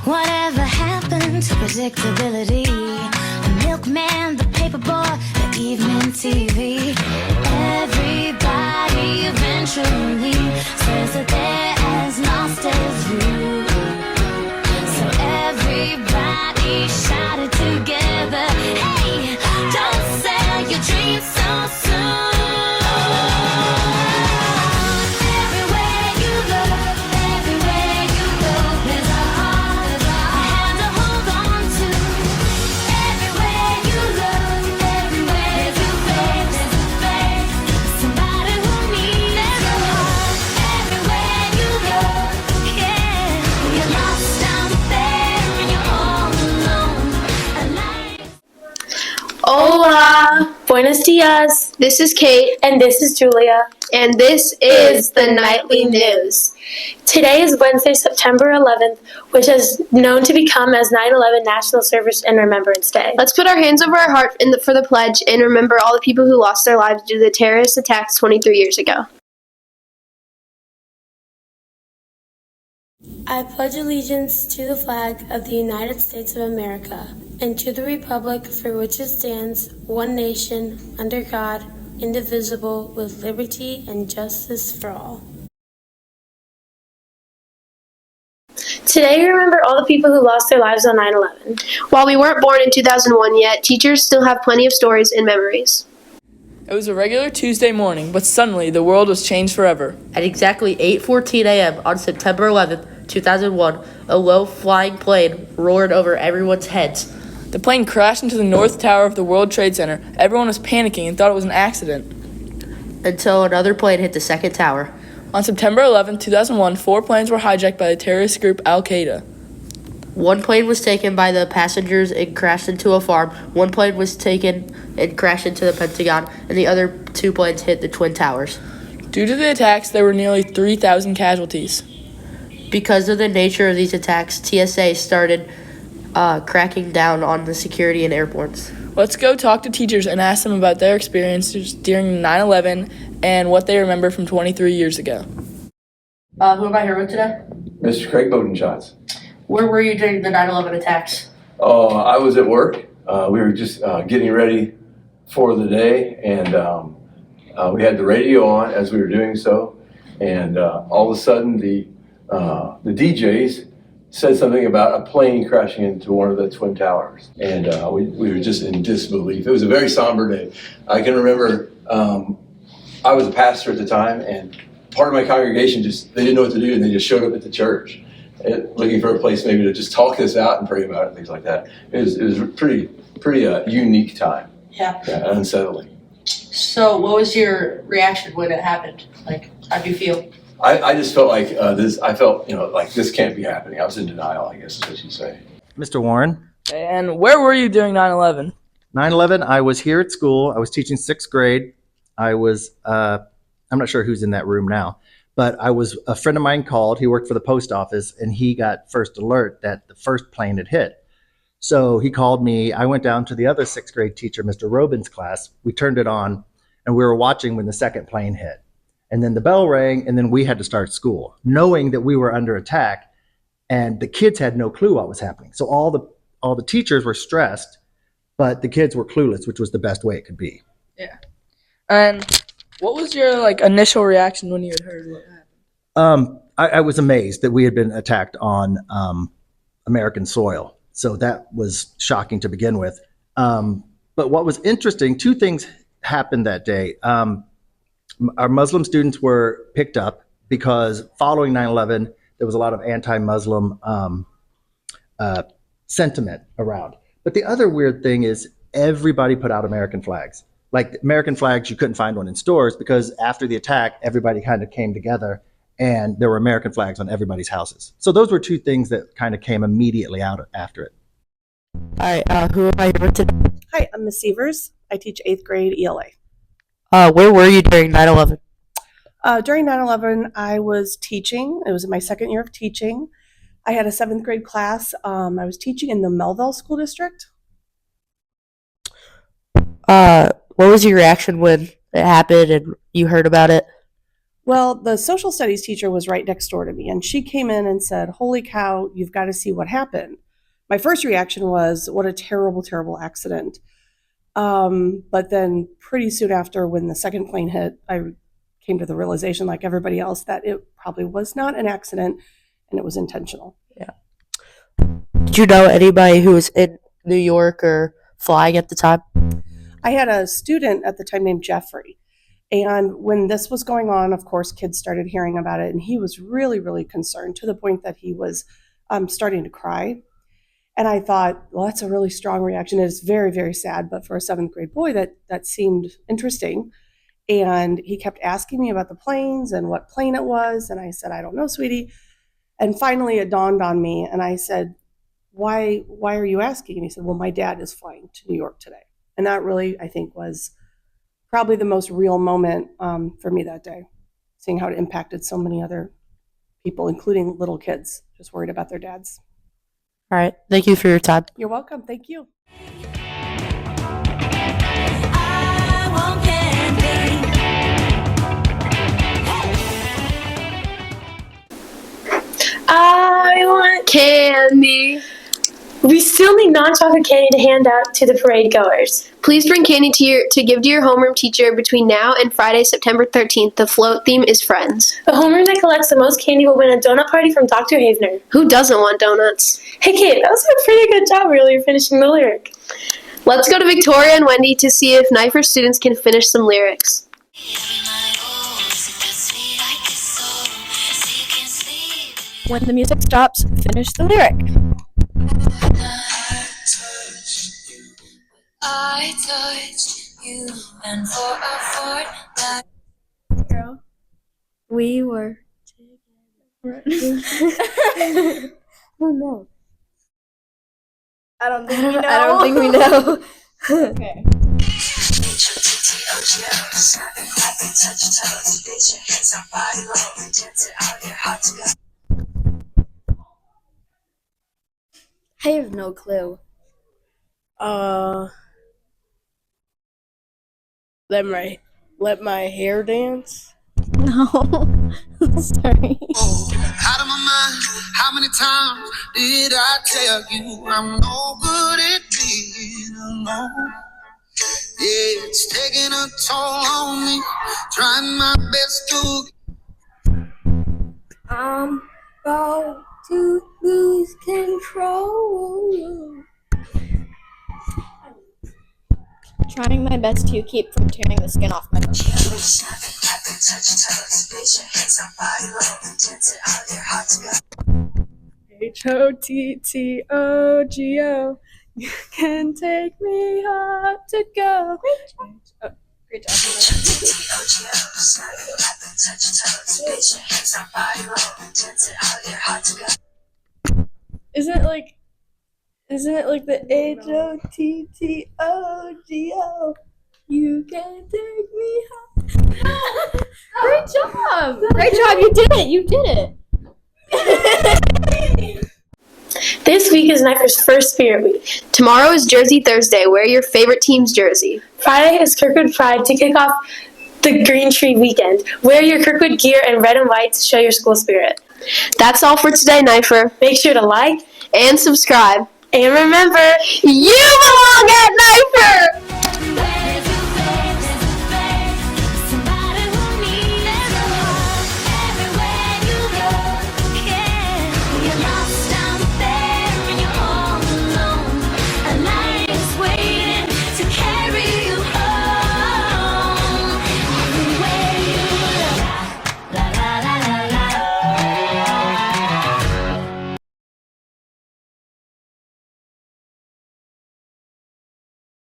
Whatever happened to predictability? The milkman, the paperboy, the evening TV. Everybody eventually says that they're as lost as you. So everybody shout it together. Hey, don't sell your dreams so soon. Everywhere you look, everywhere you go, there's a heart, a hand to hold on to. Everywhere you look, everywhere you face, there's a face, somebody who needs your heart. Everywhere you look, yeah, you're lost out there and you're all alone. Hola, buenos dias. This is Kate, And this is Julia. and this is the Nightly News. Today is Wednesday, September 11th, which is known to become as 9/11 National Service and Remembrance Day. Let's put our hands over our heart for the pledge and remember all the people who lost their lives due to the terrorist attacks 23 years ago. I pledge allegiance to the flag of the United States of America and to the republic for which it stands, one nation, under God, indivisible, with liberty and justice for all. Today we remember all the people who lost their lives on 9/11. While we weren't born in 2001 yet, teachers still have plenty of stories and memories. It was a regular Tuesday morning, but suddenly the world was changed forever. At exactly 8:14 a.m. on September 11th, 2001, a low-flying plane roared over everyone's heads. The plane crashed into the North Tower of the World Trade Center. Everyone was panicking and thought it was an accident. Until another plane hit the second tower. On September 11th, 2001, 4 planes were hijacked by the terrorist group Al-Qaeda. One plane was taken by the passengers and crashed into a farm. One plane was taken and crashed into the Pentagon, and the other 2 planes hit the Twin Towers. Due to the attacks, there were nearly 3,000 casualties. Because of the nature of these attacks, TSA started cracking down on the security in airports. Let's go talk to teachers and ask them about their experiences during 9/11 and what they remember from 23 years ago. Who am I here with today? Mr. Craig Bowdenshots. Where were you during the 9/11 attacks? I was at work. We were just getting ready for the day, and we had the radio on as we were doing so. And all of a sudden, the DJs said something about a plane crashing into one of the Twin Towers. And we were just in disbelief. It was a very somber day. I can remember I was a pastor at the time, and part of my congregation they didn't know what to do, and they just showed up at the church looking for a place maybe to just talk this out and pray about it and things like that. It was a pretty unique time. Yeah. Unsettling. So what was your reaction when it happened? Like, how'd you feel? I just felt like like this can't be happening. I was in denial, I guess is what you'd say. Mr. Warren, And where were you during 9/11? 9/11, I was here at school. I was teaching sixth grade. I was, I'm not sure who's in that room now, but a friend of mine called. He worked for the post office, and he got first alert that the first plane had hit. So he called me. I went down to the other sixth grade teacher, Mr. Robin's class. We turned it on, and we were watching when the second plane hit. And then the bell rang, and then we had to start school, knowing that we were under attack, and the kids had no clue what was happening. So all the teachers were stressed, but the kids were clueless, which was the best way it could be. Yeah. And what was your initial reaction when you had heard what happened? I was amazed that we had been attacked on American soil. So that was shocking to begin with. But what was interesting, 2 things happened that day. Our Muslim students were picked up because following 9/11, there was a lot of anti-Muslim sentiment around. But the other weird thing is everybody put out American flags. Like American flags, you couldn't find one in stores because after the attack, everybody kind of came together and there were American flags on everybody's houses. So those were 2 things that kind of came immediately out after it. Hi, who am I here with today? Hi, I'm Miss Severs. I teach 8th grade ELA. Where were you during 9/11? During 9/11, I was teaching. It was my second year of teaching. I had a 7th grade class. I was teaching in the Melville School District. What was your reaction when it happened and you heard about it? Well, the social studies teacher was right next door to me, and she came in and said, "Holy cow, you've got to see what happened." My first reaction was, "What a terrible, terrible accident." But then pretty soon after, when the second plane hit, I came to the realization, like everybody else, that it probably was not an accident and it was intentional. Did you know anybody who was in New York or flying at the time? I had a student at the time named Jeffrey. And when this was going on, of course, kids started hearing about it. And he was really, really concerned to the point that he was starting to cry. And I thought, well, that's a really strong reaction. It's very, very sad. But for a seventh grade boy, that seemed interesting. And he kept asking me about the planes and what plane it was. And I said, I don't know, sweetie. And finally, it dawned on me. And I said, why are you asking? And he said, well, my dad is flying to New York today. And that really, I think, was probably the most real moment for me that day, seeing how it impacted so many other people, including little kids, just worried about their dads. All right. Thank you for your time. You're welcome. Thank you. I want candy. I want candy. We still need non-chocolate candy to hand out to the parade goers. Please bring candy to give to your homeroom teacher between now and Friday, September 13th. The float theme is friends. The homeroom that collects the most candy will win a donut party from Dr. Havener. Who doesn't want donuts? Hey kid, that was a pretty good job earlier finishing the lyric. Let's go to Victoria and Wendy to see if Nipher students can finish some lyrics. When the music stops, finish the lyric. I touched you, and for a fortnight. Girl, we were together. Oh no. I don't think we know. I don't think we know. Okay. I have no clue. Let my hair dance. No. Sorry. Out of my mind, how many times did I tell you I'm no good at being alone? Yeah, it's taking a toll on me, trying my best to. I'm about to lose control. Trying my best to keep from tearing the skin off my bones. HOTTOGO. You can take me hard to go. Great job. Isn't it like the HOTTOGO? You can take me home. Great job! Great job! You did it! You did it! This week is Nipher's first Spirit Week. Tomorrow is Jersey Thursday. Wear your favorite team's jersey. Friday is Kirkwood Pride to kick off the Green Tree Weekend. Wear your Kirkwood gear in red and white to show your school spirit. That's all for today, Nipher. Make sure to like And subscribe. and remember, You belong at Nipher! Everywhere